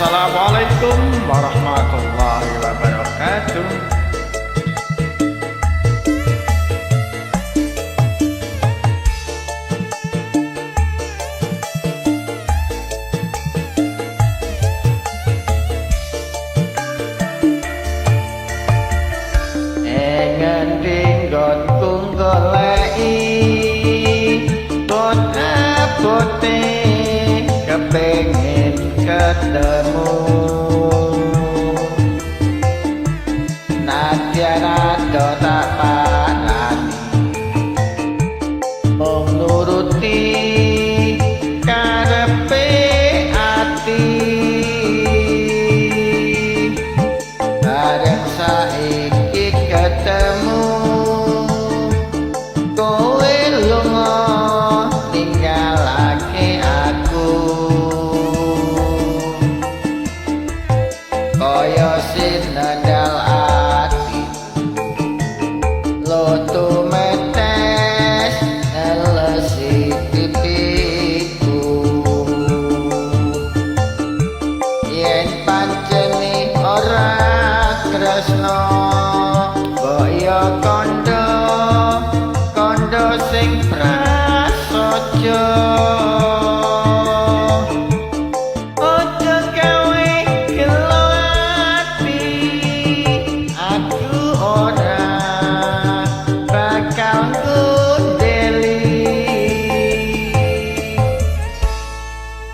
Assalamualaikum warahmatullahi wabarakatuh. Ngendi nggonku goleki bote kepengin ketemu nadyan ado tak parani mung nuruti karepe ati bareng saiki ketemu kowe lunga ninggalake aku kaya sinandal ati loto metes nelesi pipiku yen panceni ora tresno kaya kondo sing prasaja ojo gawe gelo ati aku ora bakal ngundeli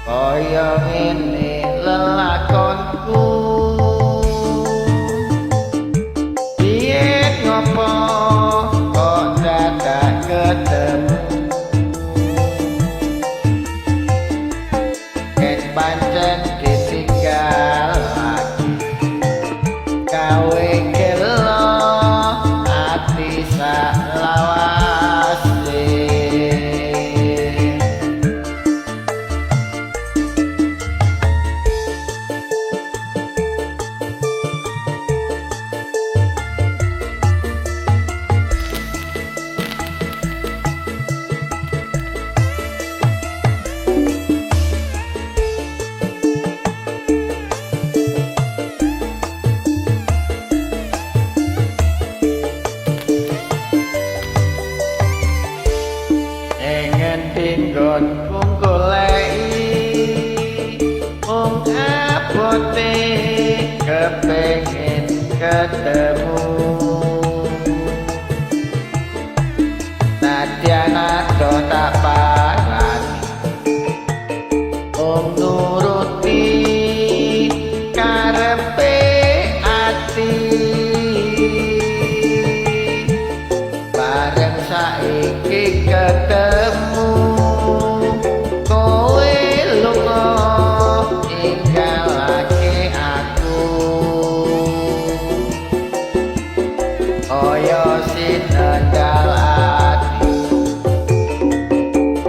kaya ngene lelakonku piye ngopo kok dadak ketemu yen pancen ditinggal lagi gawe gelo ati sak lawase tinggon goleki mung abote kepengin ketemu nadyan ado tak parani mung nuruti karepe ati bareng saiki ketemu kowe lunga ninggalake aku kaya sinandal ati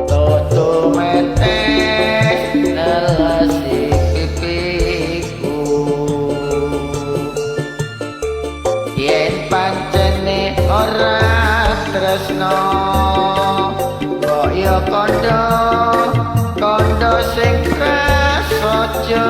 toto metes nelesi pipiku yen pancene ora tresno kaya kondo sing prasaja